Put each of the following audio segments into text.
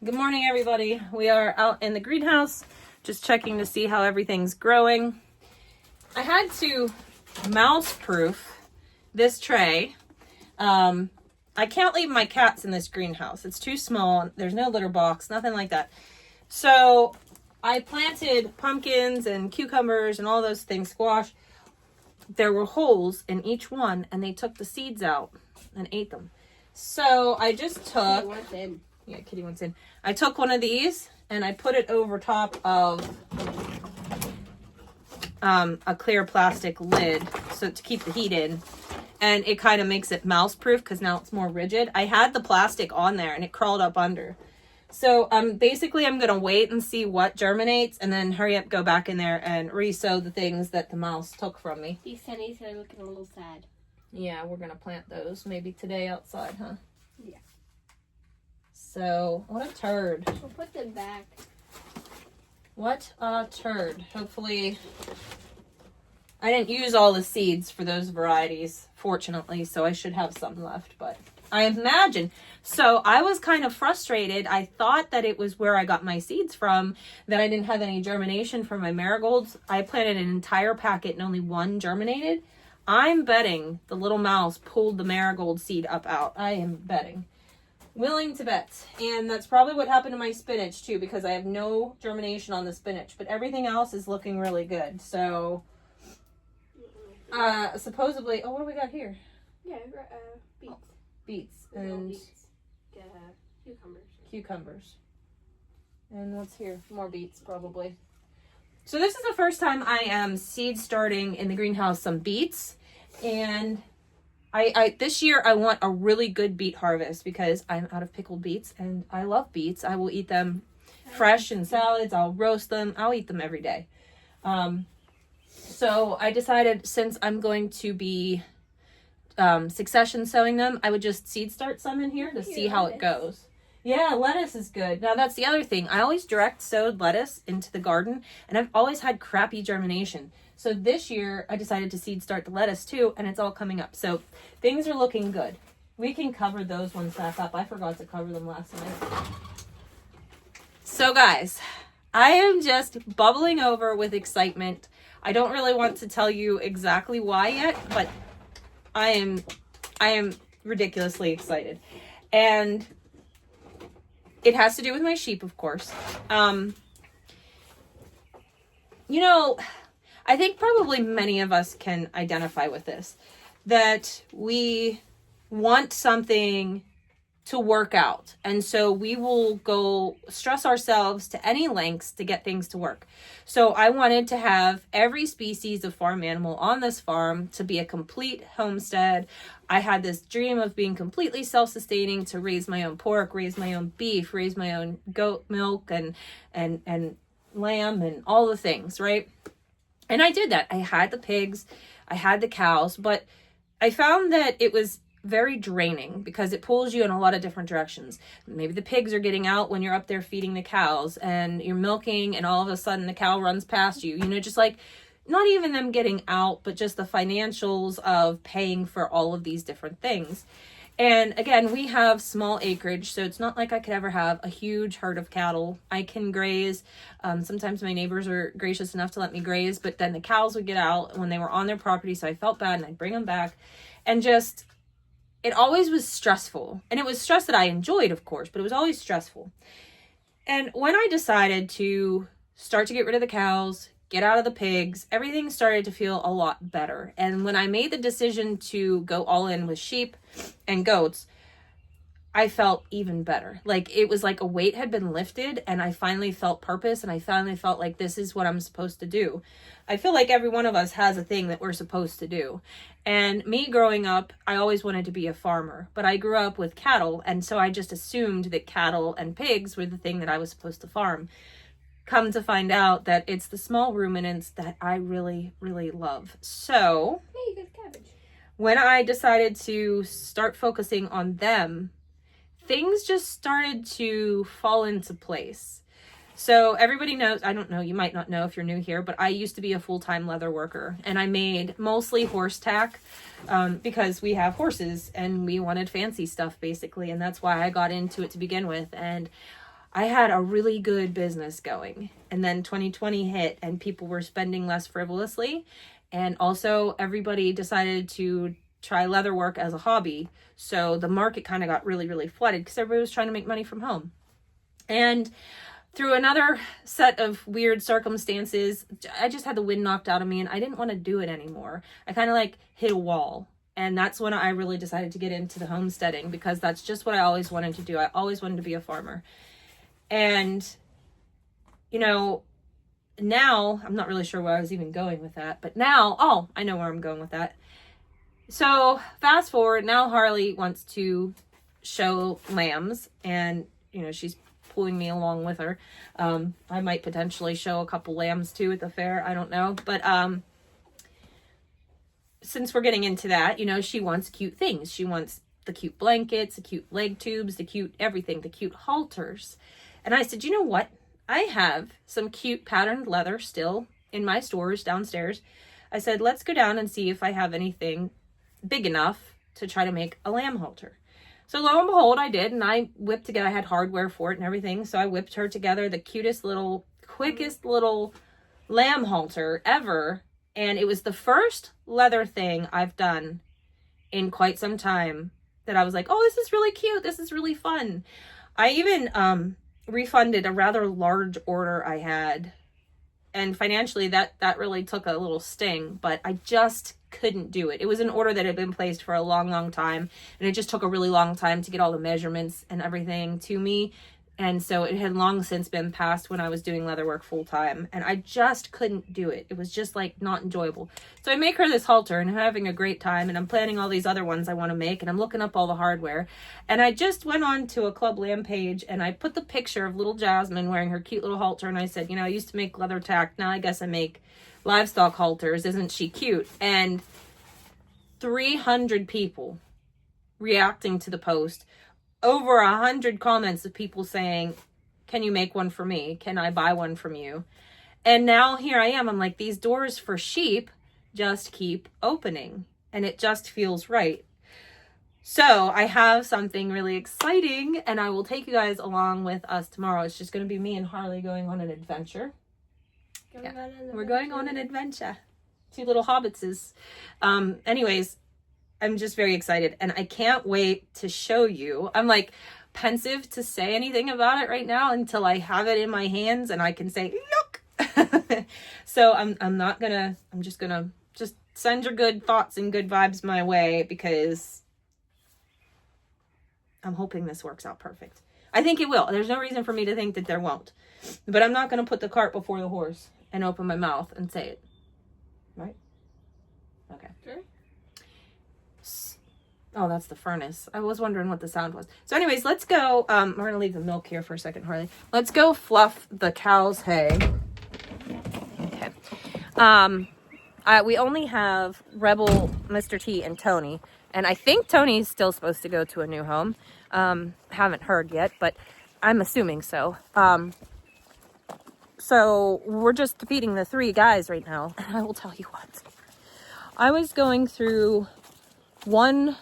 Good morning, everybody. We are out in the greenhouse, just checking to see how everything's growing. I had to mouse-proof this tray. I can't leave my cats in this greenhouse. It's too small. There's no litter box, nothing like that. So I planted pumpkins and cucumbers and all those things, squash. There were holes in each one, and they took the seeds out and ate them. So I just took... Yeah, Kitty wants in. I took one of these and I put it over top of a clear plastic lid so to keep the heat in, and it kind of makes it mouse proof because now it's more rigid. I had the plastic on there and it crawled up under. So basically I'm gonna wait and see what germinates and then hurry up, go back in there and re-sow the things that the mouse took from me. These sunnies are looking a little sad. Yeah, we're gonna plant those maybe today outside, huh? Yeah. So, what a turd. We'll put them back. What a turd. Hopefully, I didn't use all the seeds for those varieties, fortunately, so I should have some left, but I imagine. So, I was kind of frustrated. I thought that it was where I got my seeds from, that I didn't have any germination for my marigolds. I planted an entire packet and only one germinated. I'm betting the little mouse pulled the marigold seed up out. I am betting. Willing to bet. And that's probably what happened to my spinach too, because I have no germination on the spinach, but everything else is looking really good. So supposedly, oh, what do we got here? Yeah, beets. Beets and beets. Cucumbers. Cucumbers. And what's here? More beets probably. So this is the first time I am seed starting in the greenhouse some beets, and I this year I want a really good beet harvest because I'm out of pickled beets and I love beets. I will eat them fresh in salads. I'll roast them. I'll eat them every day. So I decided since I'm going to be succession sowing them, I would just seed start some in here to see how it goes. Yeah, lettuce is good. Now that's the other thing. I always direct sowed lettuce into the garden and I've always had crappy germination. So this year I decided to seed start the lettuce too, and it's all coming up. So things are looking good. We can cover those ones back up. I forgot to cover them last night. So guys, I am just bubbling over with excitement. I don't really want to tell you exactly why yet, but I am ridiculously excited. And it has to do with my sheep, of course. I think probably many of us can identify with this, that we want something to work out. And so we will go stress ourselves to any lengths to get things to work. So I wanted to have every species of farm animal on this farm to be a complete homestead. I had this dream of being completely self-sustaining, to raise my own pork, raise my own beef, raise my own goat milk and lamb and all the things, right? And I did that. I had the pigs, I had the cows, but I found that it was very draining because it pulls you in a lot of different directions. Maybe the pigs are getting out when you're up there feeding the cows and you're milking and all of a sudden the cow runs past you, just like not even them getting out, but just the financials of paying for all of these different things. And again, we have small acreage, so it's not like I could ever have a huge herd of cattle. I can graze. Sometimes my neighbors are gracious enough to let me graze, but then the cows would get out when they were on their property, so I felt bad and I'd bring them back. And just, it always was stressful. And it was stress that I enjoyed, of course, but it was always stressful. And when I decided to start to get rid of the cows, get out of the pigs, everything started to feel a lot better. And when I made the decision to go all in with sheep and goats, I felt even better. Like it was like a weight had been lifted and I finally felt purpose and I finally felt like this is what I'm supposed to do. I feel like every one of us has a thing that we're supposed to do. And me growing up, I always wanted to be a farmer, but I grew up with cattle. And so I just assumed that cattle and pigs were the thing that I was supposed to farm. Come to find out that it's the small ruminants that I really, really love. So, hey, good cabbage. When I decided to start focusing on them, things just started to fall into place. So everybody knows, I don't know, you might not know if you're new here, but I used to be a full-time leather worker and I made mostly horse tack because we have horses and we wanted fancy stuff basically. And that's why I got into it to begin with. And I had a really good business going. And then 2020 hit and people were spending less frivolously. And also everybody decided to try leatherwork as a hobby. So the market kind of got really, really flooded because everybody was trying to make money from home. And through another set of weird circumstances, I just had the wind knocked out of me and I didn't want to do it anymore. I kind of like hit a wall. And that's when I really decided to get into the homesteading, because that's just what I always wanted to do. I always wanted to be a farmer. And, you know, now, I'm not really sure where I was even going with that, but now, oh, I know where I'm going with that. So fast forward, now Harley wants to show lambs, and, you know, she's pulling me along with her. I might potentially show a couple lambs too at the fair. I don't know. But since we're getting into that, you know, she wants cute things. She wants the cute blankets, the cute leg tubes, the cute everything, the cute halters. And I said, you know what? I have some cute patterned leather still in my stores downstairs. I said, let's go down and see if I have anything big enough to try to make a lamb halter. So lo and behold, I did, and I whipped together, I had hardware for it and everything, so I whipped her together the cutest little, quickest little lamb halter ever, and it was the first leather thing I've done in quite some time that I was like, oh, this is really cute, this is really fun. I even refunded a rather large order I had, and financially that really took a little sting, but I just couldn't do it. It was an order that had been placed for a long time, and it just took a really long time to get all the measurements and everything to me. And so it had long since been past when I was doing leatherwork full time, and I just couldn't do it. It was just like not enjoyable. So I make her this halter, and I'm having a great time, and I'm planning all these other ones I want to make, and I'm looking up all the hardware. And I just went on to a Club Lamb page, and I put the picture of little Jasmine wearing her cute little halter, and I said, you know, I used to make leather tack, now I guess I make livestock halters. Isn't she cute? And 300 people reacting to the post, over 100 comments of people saying, can you make one for me? Can I buy one from you? And now here I am. I'm like, these doors for sheep just keep opening, and it just feels right. So I have something really exciting, and I will take you guys along with us tomorrow. It's just going to be me and Harley going on an adventure. We're going on an adventure. Two little hobbitses. Anyways, I'm just very excited, and I can't wait to show you. I'm like pensive to say anything about it right now until I have it in my hands and I can say, look. So I'm just gonna send your good thoughts and good vibes my way, because I'm hoping this works out perfect. I think it will. There's no reason for me to think that there won't. But I'm not going to put the cart before the horse and open my mouth and say it. Right? Okay. Sure. Oh, that's the furnace. I was wondering what the sound was. So anyways, let's go. We're going to leave the milk here for a second, Harley. Let's go fluff the cow's hay. Okay. We only have Rebel, Mr. T, and Tony. And I think Tony's still supposed to go to a new home. Haven't heard yet, but I'm assuming so. So we're just feeding the three guys right now. And I will tell you what. I was going through one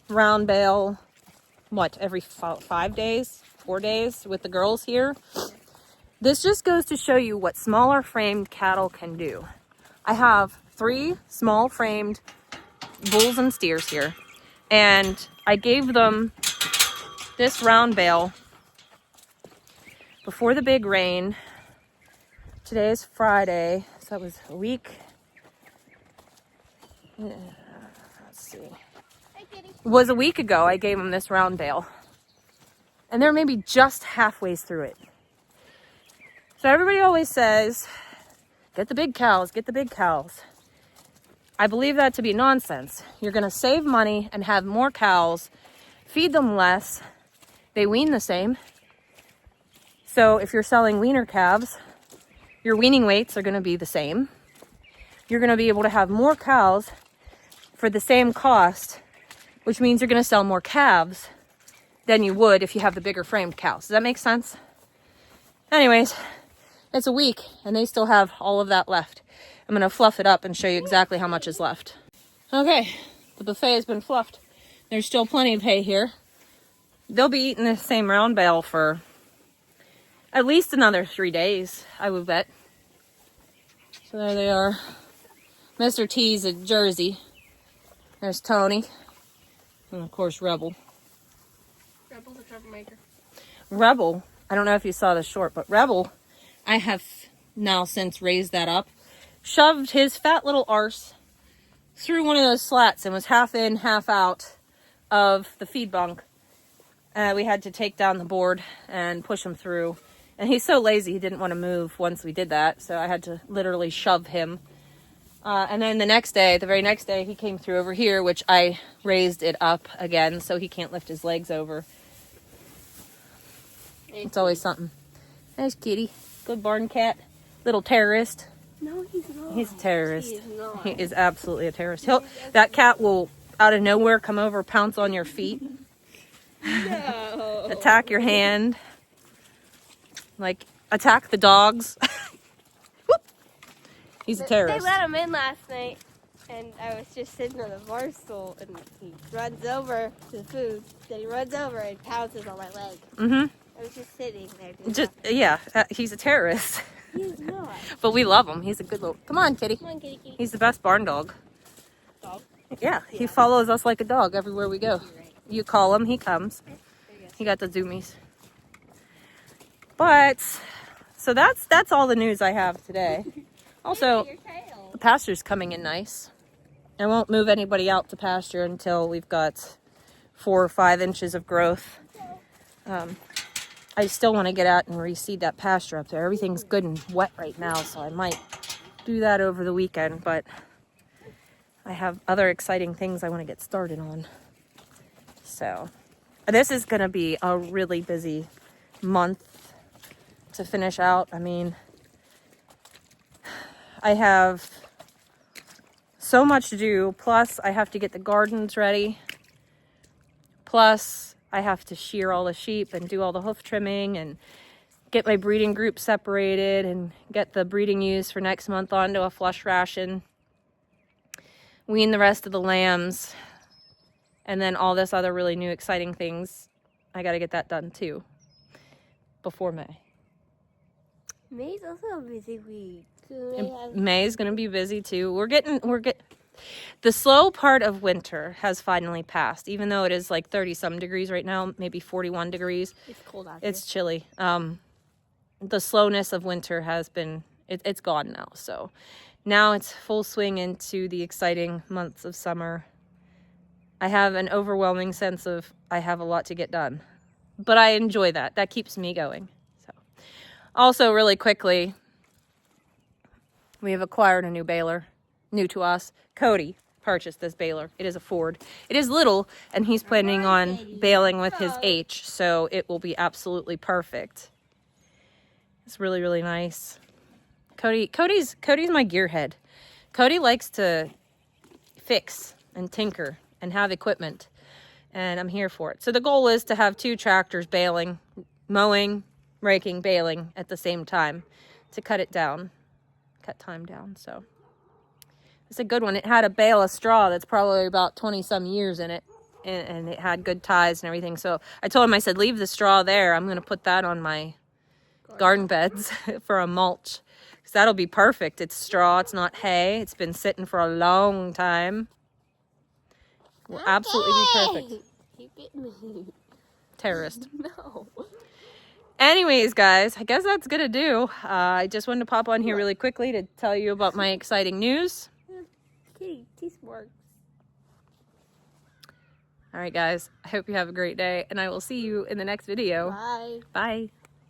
round bale, every 5 days, 4 days with the girls here. This just goes to show you what smaller framed cattle can do. I have 3 small framed bulls and steers here, and I gave them this round bale before the big rain. Today is Friday, so that was a week. Let's see. It was a week ago I gave them this round bale, and they're maybe just halfway through it. So everybody always says, get the big cows, get the big cows. I believe that to be nonsense. You're going to save money and have more cows, feed them less. They wean the same. So if you're selling weaner calves, your weaning weights are going to be the same. You're going to be able to have more cows for the same cost, which means you're going to sell more calves than you would if you have the bigger framed cows. Does that make sense? Anyways, it's a week and they still have all of that left. I'm going to fluff it up and show you exactly how much is left. Okay, the buffet has been fluffed. There's still plenty of hay here. They'll be eating the same round bale for at least another 3 days, I would bet. So there they are. Mr. T's a Jersey. There's Tony. And of course, Rebel. Rebel's a troublemaker. Rebel, I don't know if you saw this short, but Rebel, I have now since raised that up, shoved his fat little arse through one of those slats and was half in, half out of the feed bunk. We had to take down the board and push him through. And he's so lazy, he didn't want to move once we did that. So I had to literally shove him. And then the very next day, he came through over here, which I raised it up again so he can't lift his legs over. It's always something. Nice kitty. Good barn cat. Little terrorist. No, he's not. He's a terrorist. He is not. He is absolutely a terrorist. That cat will, out of nowhere, come over, pounce on your feet. No. Attack your hand. Like, attack the dogs. He's a terrorist. They let him in last night, and I was just sitting on the bar stool, and he runs over to the food. Then he runs over and pounces on my leg. Mm-hmm. I was just sitting there. Doing Just, nothing. yeah, he's a terrorist. He's not. But we love him. He's a good little... Come on, kitty. Come on, kitty, kitty. He's the best barn dog. Dog? Yeah, he follows us like a dog everywhere we go. You're right. You call him, he comes. There you go. He got the zoomies. But, so that's all the news I have today. Also, Your tail. the pasture's coming in nice. I won't move anybody out to pasture until we've got 4 or 5 inches of growth. I still want to get out and reseed that pasture up there. Everything's good and wet right now, so I might do that over the weekend, but I have other exciting things I want to get started on. So this is going to be a really busy month to finish out. I mean, I have so much to do, plus I have to get the gardens ready, plus I have to shear all the sheep and do all the hoof trimming and get my breeding group separated and get the breeding ewes for next month onto a flush ration, wean the rest of the lambs, and then all this other really new exciting things. I got to get that done too before May. May's also a busy week. May is going to be busy too. The slow part of winter has finally passed, even though it is like 30 some degrees right now, maybe 41 degrees. It's cold out It's chilly. The slowness of winter has been, it's gone now. So now it's full swing into the exciting months of summer. I have an overwhelming sense of I have a lot to get done, but I enjoy that. That keeps me going. So also really quickly, we have acquired a new baler, new to us. Cody purchased this baler. It is a Ford. It is little, and he's planning on baling with his H, so it will be absolutely perfect. It's really, really nice. Cody's my gearhead. Cody likes to fix and tinker and have equipment, and I'm here for it. So the goal is to have 2 tractors baling, mowing, raking, baling at the same time to cut time down. So it's a good one. It had a bale of straw that's probably about 20 some years in it, and it had good ties and everything. So I told him, I said, leave the straw there. I'm going to put that on my garden beds for a mulch, because that'll be perfect. It's straw, it's not hay. It's been sitting for a long time. Will absolutely be perfect. You bit me. Terrorist. No. Anyways, guys, I guess that's gonna do. I just wanted to pop on here really quickly to tell you about my exciting news. Kitty, teeth works. All right, guys, I hope you have a great day, and I will see you in the next video. Bye. Bye.